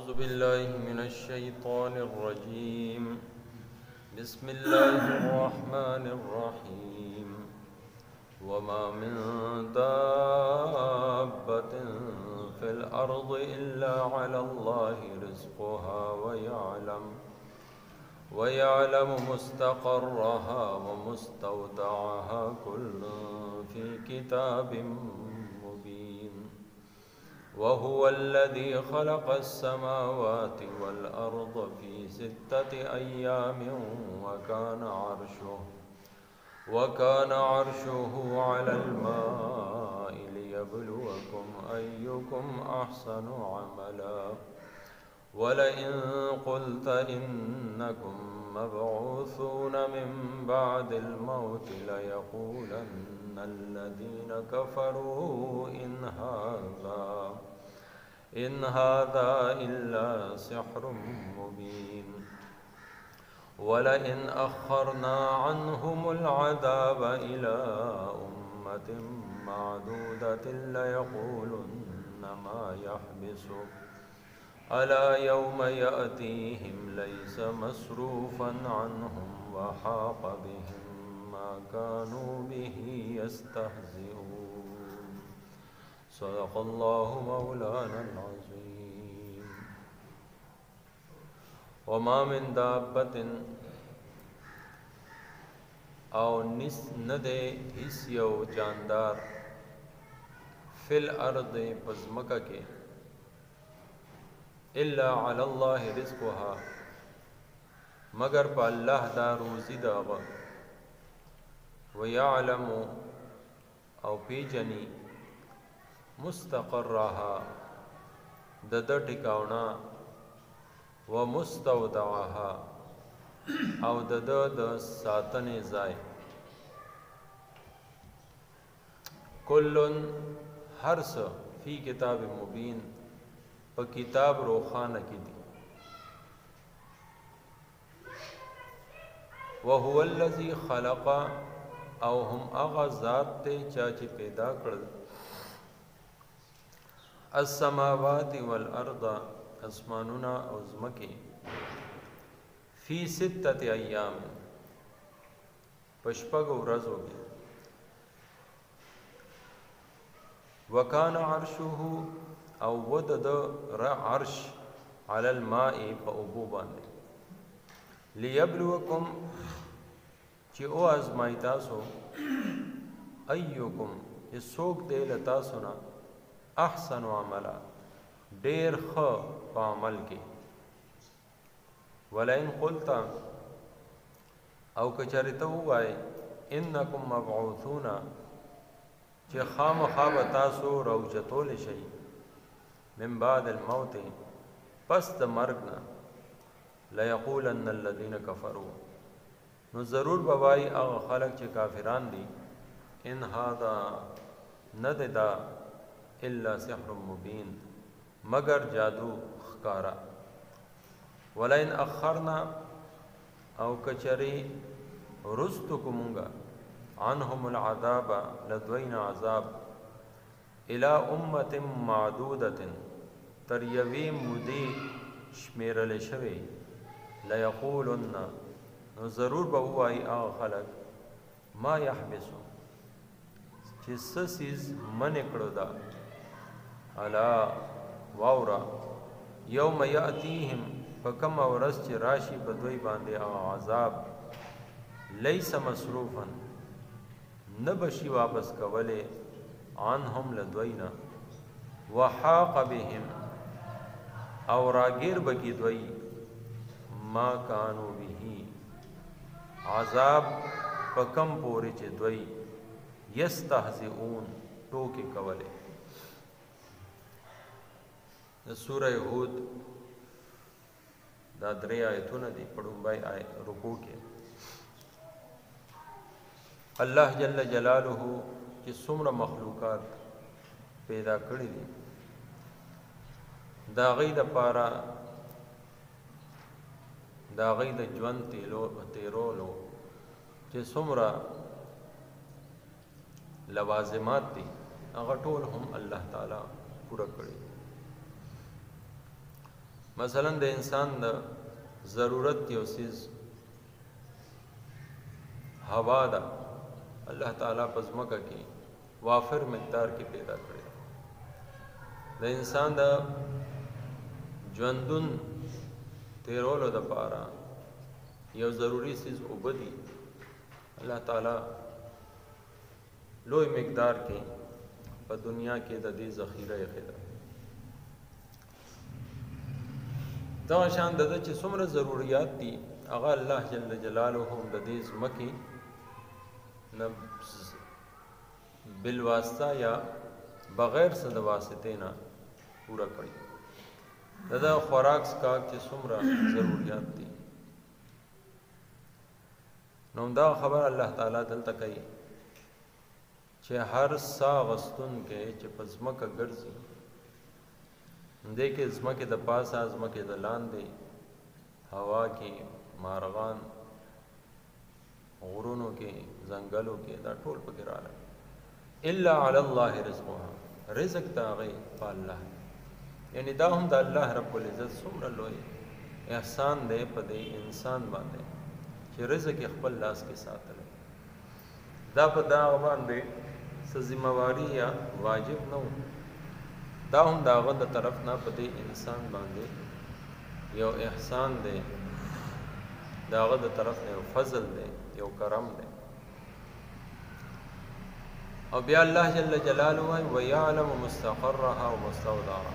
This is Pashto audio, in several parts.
أعوذ بالله من الشيطان الرجيم. بسم الله الرحمن الرحيم. وما من دابة في الأرض إلا على الله رزقها ويعلم مستقرها ومستودعها كل في كتاب مبين. وهو الذي خلق السماوات والأرض في 6 أيام وكان عرشه على الماء ليبلوكم أيكم أحسن عملا. ولئن قلت إنكم مبعوثون من بعد الموت ليقولن الذين كفروا إن هذا إلا سحر مبين. ولئن أخرنا عنهم العذاب إلى أمة معدودة ليقولن ما يحبسه ألا يوم يأتيهم ليس مصروفا عنهم وحاق بهم ما كانوا به يستهزئون. صدق الله مولانا العظيم. وما من دابة او نس ندے اس یو جاندار فی الارض پزمکا کے الا علی اللہ رزقها مگر پا اللہ دا روزی داغا ویعلم او پیجنی مستقرها د ټکاونا ومستودعها او د ساتنې ځای کلن هر څه فی کتاب مبین په کتاب روخانه کې دي. وهو الذی خلق او هم اغا ذات ته چا چې پیدا کړل السماوات والارض اسمانونا او زمکی فی 6 ایام پشپگ ورځو کې وکان عرشه او ودد عرش علی الماء فابو باندې لیبلوکم چې او ازمای تاسو ایوکم یسوک دې لتا سنا احسن عملا ډیر ښه په عمل کې. ولئن قلت او کچریته وای انکم مبعوثون چې خامخا به تاسو روجتول شي من بعد الموت پس د مرګ نه لیقولن الذین کفروا نو ضرور بوای هغه خلق چې کافران دي ان هذا نددا الا سحر مبین مگر جادو خکارا. ولئن اخرنا او کچری رستکمونگا عنهم العذاب لدوین عذاب الى امت معدودت تر یوی مدی شمیرل شوی لیقولن نو ضرور بوای آغا خلق ما یحبسو چی سسیز من اکڑو دا الا واورا یوم یأتیهم فکم ورس چی راشی بدوی باندے عذاب لیس مصروفا نبشی واپس کولے عنهم لدوینا وحاق بهم او راگیر بکی دوی ما کانو بهی عذاب پکم پوری چی دوی یستهزئون ٹوکی کولے. سورہ ہود دا 3 آیتونه دي پړومبای رکوع کې الله جل جلاله چې څومره مخلوقات پیدا کړی دي دا غي د پاره دا غي د ژوند تیرولو چې څومره لوازمات دي هغه ټول هم الله تعالی پوره کړی. مثلا د انسان د ضرورت یو سیز هوا ده، الله تعالی په ځمکه کې وافر مقدار کې پیدا کړی. د انسان د ژوندون تیرولو دپاره یو ضروری سیز اوبه دي، الله تعالی لوی مقدار کې په دنیا کې د دې ذخیره ایښې ده. دغه شان د ده چې څومره ضروریات دي هغه الله جل جلاله هم د دې ځمکې نه بالواسطه یا بغیر څه د واسطې نه پوره کړي. د ده خوراک څښاک چې څومره ضروریات دي، نو دا خبر الله تعالی دلته کوي چې هر ساه اخیستونکی چې په ځمکه ګرځي، دې کې ځمکې د پاسه، ځمکې د لاندې، هوا کې، مارغان، غرونو کې، ځنګلو کې، دا ټول پکې راغلل. الا علی الله رزقها، رزق د هغې په الله، یعنی دا هم د الله رب العزت څومره لوی احسان دی په دې انسان باندې چې رزق یې خپل لاس کې ساتلی. دا په دغه باندې څه ذمہواري یا واجب نه و، دا هم د هغه د طرف نه په دې انسان باندې یو احسان دی، د هغه د طرف نه یو فضل دی، یو کرم دی. او بیا الله جل جلاله وایي ویعلم مستقرها ومستودعها،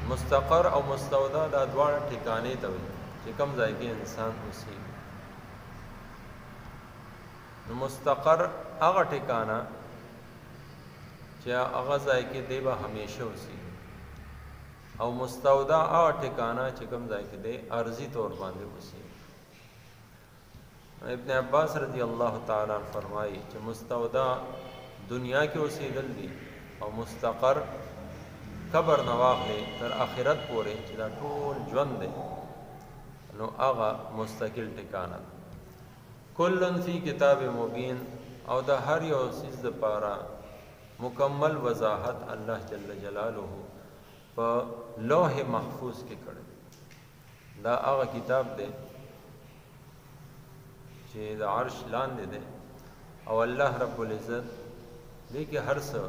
مستقر او مستودع دا دواړه ټکانې ته وایي چې کوم ځای کې انسان اوسېږي. نو مستقر هغه ټکانه چې هغه ځای کې دی به همیشه اوسېږي، او مستودع هغه ټکانه چې کوم ځای کې دی عرضي طور باندې اوسېږي. ابن عباس رضی الله تعالی عنہ فرمایي چې مستودع دنیا کې اوسېدل دي، او مستقر قبر نه واخلې تر آخرت پورې چې دا ټول ژوند دی، نو هغه مستقل ټکانه ده. کلن فی کتاب مبین، او د هر یو څیز دپاره مکمل وضاحت الله جل جلاله په لوح محفوظ کې کړی. دا هغه کتاب دی چې د عرش لاندې دی، او الله رب العزت دې کې هر څه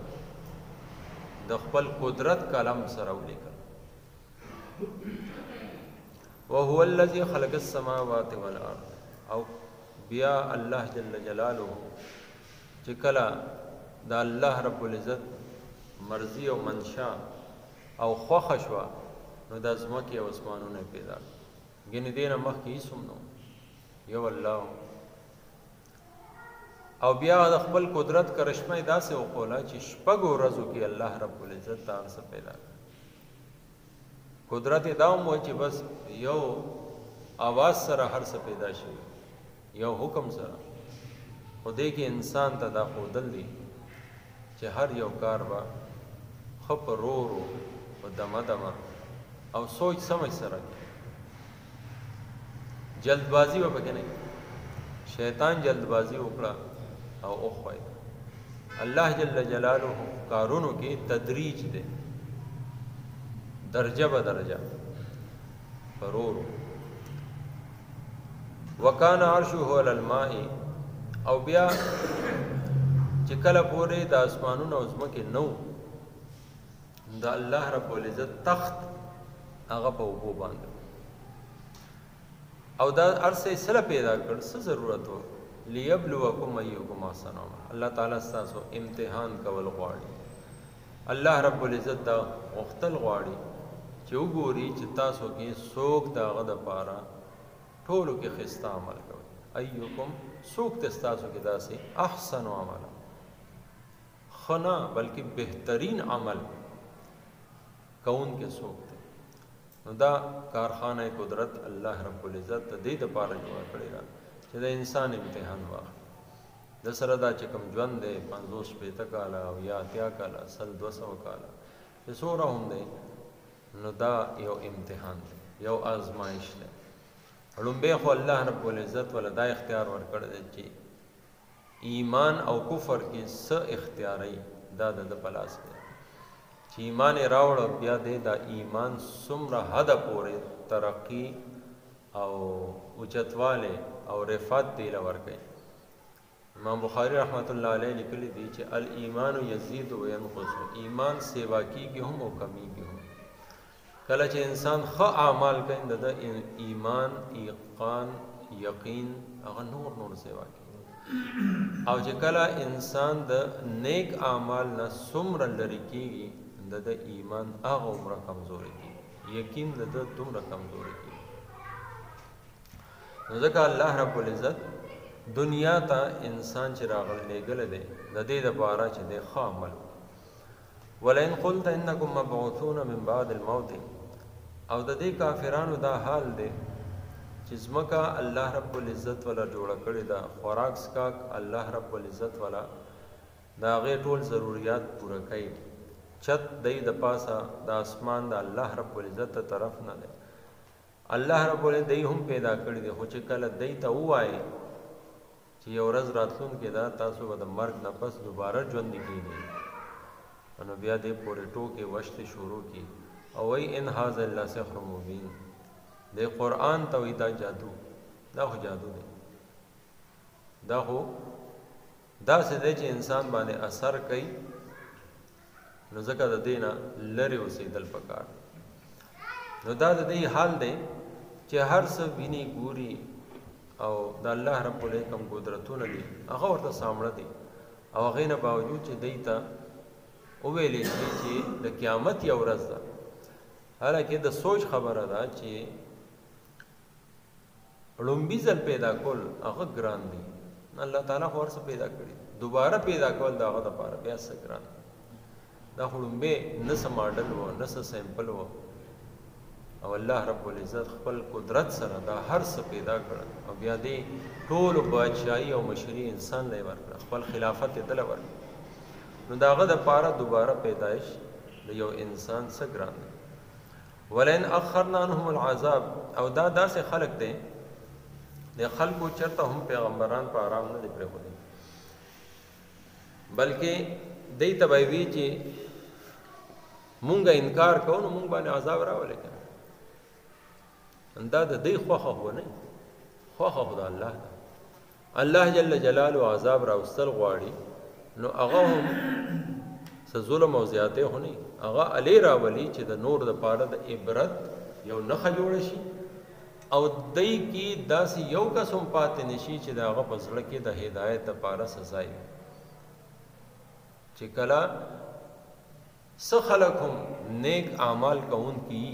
د خپل قدرت کلم سره ولیکل. وهو الذي خلق السماوات والارض، او بیا الله جل جلاله چې کله د الله رب العزت مرضی او منشا او خوښه شوه، نو د ځمکې او اسمانونه پیدا کړل. ګینې دې نه مخکې هېڅ هم نه یو الله. او بیا د خپل قدرت کرشمه داسې وقوله چې شپږو ورځو کې الله رب العزت دا هر څه پیدا کړ. قدرت یې دا هم و چې بس یو آواز سره هر څه پیدا شوي، یو حکم سره. خو دې کې انسان ته دا ښودل دي چې هر یو کار به ښه په رو رو په دمه دمه او سوچ سمج سره کوي. جلدبازي به پکې نه کوي. شیطان جلدبازي وکړه او اوخوی. الله جل جلاله کارونو کې تدریج دی، درجه به درجه فرورو. وکان عرشه علی الماء، او بیا چې کله پورې د اسمانونو او ځمکې نو، د الله رب العزت تخت هغه په اوبو باندې، او دا ارسه سره پیدا کړ. څه ضرورت و؟ لیبلوکم ایکم احسن عملا. الله تعالی ستاسو امتحان کول غواړي. الله رب العزت دا غوښتل غواړي چې وګوري چې تاسو کې څوک د هغه دپاره ټولو کې ښایسته عمل کوي. ایکم څوک ته ستاسو کې داسې احسن عملا، ښه نه بلکې بهترین عمل کوونکی څوک دی. نو دا کارخانه قدرت الله رب العزت د دې دپاره جوړه کړې ده چې د انسان امتحان واخلي. د سره دا چې کوم ژوند دی 50-60 کاله او یا 80 کاله 100-200 کاله چې څومره هم دی، نو دا یو امتحان دی، یو آزمایش دی. لومبی خو الله رب العزت ولا دا اختیار ورکړی دی چې ایمان او کفر کې څه اختیاري دا د په لاس کې چې ایمان یې راوړ بیا دی دا ایمان څومره حده پورې ترقي او اوچتواله او رفعت دی لورکي امام بخاری رحمت الله علیه لیکلی دی چې الایمان یزيد و ينقص ایمان سیوا کیږي هم او کمیږي هم کله چې انسان ښه اعمال کوي د ایمان ایقان یقین هغه نور سیوا کوي او چې کله انسان د نیک اعمال نه څومره لري کیږي د ایمان هغه عمره کمزوري کیږي یقین د دومره کمزوري کیږي نو ځکه الله رب العزت دنیا ته انسان چې راغلی دی د دې لپاره چې د ښه عمل ولئن قلت انکم مبعوثون من بعد الموت او د دې کافرانو دا حال دی چې ځمکه الله رب العزت ولا جوړه کړې ده خوراک سکاک الله رب العزت ولا دا هغې ټول ضروریات پوره کوي چت دی د پاسه د اسمان د الله رب العزت ته طرف نه دی الله رب العزت دی هم پیدا کړی دی خو چې کله دی ته ووایي چې یو ورځ راتلونکې ده تاسو به د مرګ نه پس دوباره ژوندي کېږئ نو بیا دې پورې ټوکې وشتې شروع کړي او وایي ان هذا الا سحر مبین د قرآن ته وایي دا جادو دا خو جادو دی دا خو داسې دی چې انسان باندې اثر کوي نو ځکه د دې نه لرې اوسېدل پکار نو دا د دې حال دی چې هر څه ویني ګوري او د الله رب العزت کوم قدرتونه دي هغه ورته سامړه دي او هغې نه باوجود چې دی ته وویلی شي چې د قیامت یو ورځ ده حالانکه د سوچ خبره ده چې لومبي ځل پیدا کول هغه ګران دي الله تعالی خو هر څه پیدا کړي دوباره پیدا کول د هغه دپاره بیا څه ګران دا خو لومبی نه څه ماډل و نه څه سیمپل و او الله رب العزت خپل قدرت سره دا هر څه پیدا کړل او بیا دې ټولو بادشاهي او مشري انسان لی ورکړه خپل خلافت یې دله ورکړه نو د هغه دپاره دوباره پیدایش د یو انسان څه ګران دی ولئن اخرنا عنهم العذاب او دا داسې خلق دی د خلکو چرته هم پیغمبران په آرام نه دی پرېښودی بلکې دی ته به وي چې مونږ انکار کوو نو مونږ باندې عذاب راولې که دا د دوی خوښه خو نه خوښه خو د الله ده الله جل جلاله عذاب راوستل غواړي نو هغه هم څه ظلم او زیاتې خو نه هغه علی راولي چې د نور دپاره د عبرت یو نښه جوړه شي او دی کې داسې یو کس هم پاتې نشي چې د هغه په زړه کې د هدایت دپاره سزا وي چې کله څه خلک هم نیک اعمال کوونکي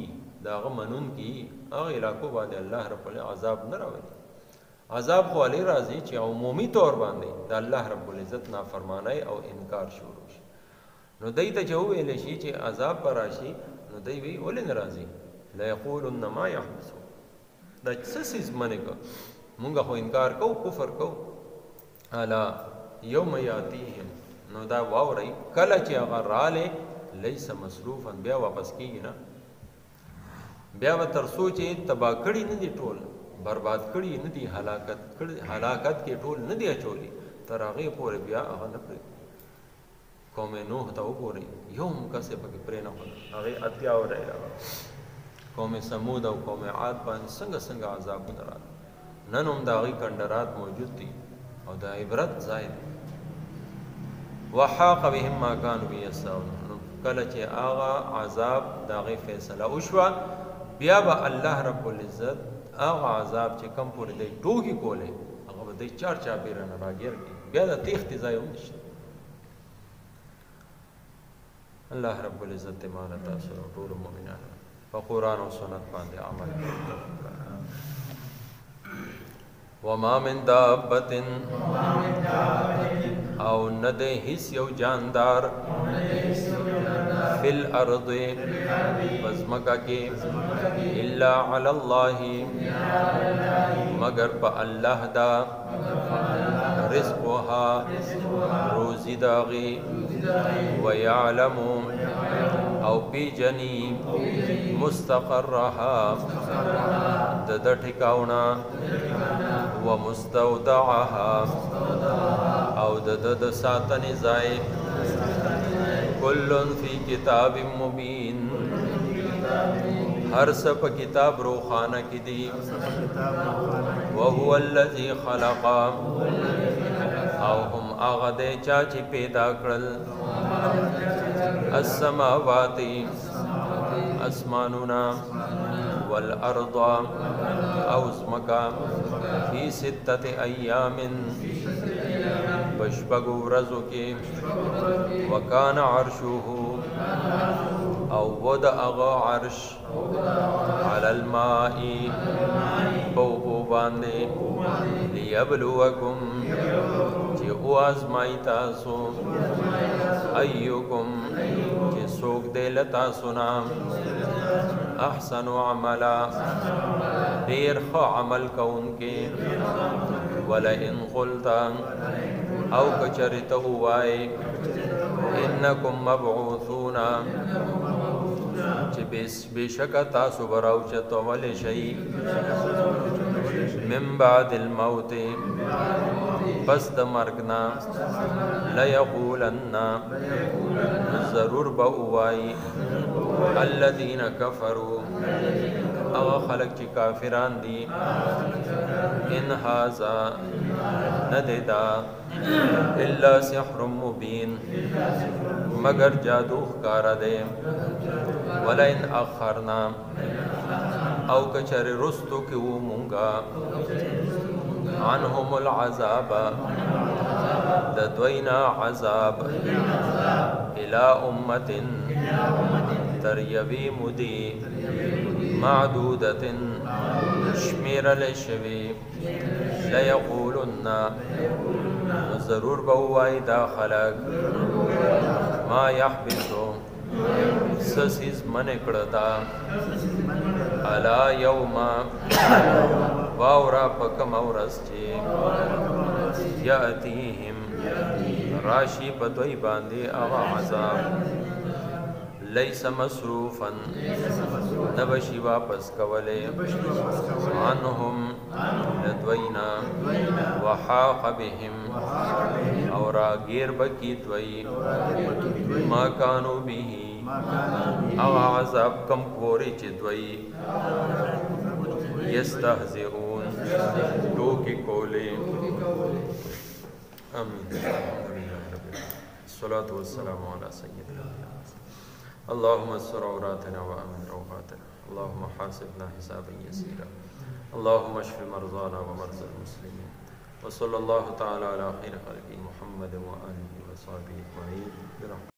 د هغه منونکي هغه علاقو باندې الله رب العزت عذاب نه راولي عذاب خو علی راځي چې عمومي طور باندې د الله رب العزت نافرمانی او انکار شروع شي نو دی ته چې وویلی شي چې عذاب به راشي نو دی وی ولې نه راځي لیقولن ما یحبسو دا څه څیز منې که مونږ خو انکار کوو کفر کوو الا یوم یاتیهم نو دا واورئ کله چې هغه رالی لیس مصروفا بیا واپس کېږي نه بیا به تر څو چې تباه کړي نه دي ټول برباد کړي نه دي هلاکت کې ټول نه دي اچولي تر هغې پورې بیا هغه نه پرېږدي قوم نوح ته وګورئ یو هم کس یې پکې پرې نه ښوده هغې اتیا وری راغله قوم سمود او قوم عاد باندې څنګه عذابونه راغله نن هم د هغې کنډرات موجود دي او د عبرت ځای دی وحاق بهم ما کانوا به یستهزئون کله چې هغه عذاب د هغې فیصله وشوه بیا به الله رب العزت هغه عذاب چې کم پورې دی ټوکې کولې هغه به دی چارچاپېره نه راګیر کړي بیا د تېښتې ځای هم نشته الله رب العزت دې ماله تاسو ټولو مؤمنانو په قرآن او سنت باندې عمل وما من دابة او ند هیڅ یو جاندار فی الارض بزمکا کې الا علی الله مگر په الله دا رزقها روزی داغي ويعلم او پیجنی مستقرها د ټھکاونا ومستودعها او د ساتنې ځای كل في كتاب مبين ہر سب کتاب روخانہ کی دی وهو الذي خلق او هم آغا دے چاچی پیدا کرل السماوات اسمانونا والارض او زمکا فی ستت ایام بشبگو رزو کے وکان عرشوه او ود اغا عرش علی الماء بوبو باندے لیبلوکم چی او آزمائی تاسو ایوکم چی سوک دے لتاسونا احسن عملا دیر خو عمل کون کے ولئن قلتا او کچرت ہوائے انکم مبعوثونا چی بے شکا تاسو براوچت ولی شئی من بعد الموت پس د مرگنا لیقولن ضرور بأوائی الذین کفروا اغا خلق چی کافران دی ان هذا نددا الا سحر مبین مگر جادو خکارا دے ولئن اخرنا او کچر رستو کیو مونگا عنهم العذاب ددوینا عذاب الى امت تریوی مدی معدودت شمیر لشوی لیقولن ضرور بوائی دا خلق ما یحبسو سسیز من اکڑتا علا یوما واورا پکم اورس چی یأتیہم راشی بدوی باندے اغا عذاب لیس مصروفا نبشی واپس کولے عنہم ندوینا وحاق بهم اورا گیر بکی دوی ما کانو بیہی اغا عذاب کم کوری چی دوی یستہزئون ٹوکی کولے آمین الصلاة والسلام علی سیدنا اللهم استر عوراتنا وامن روعاتنا اللهم حاسبنا حسابا يسيرا اللهم اشف مرضانا ومرضى المسلمين وصلى الله تعالى على خير خلقه محمد وآله وصحبه أجمعين برحمته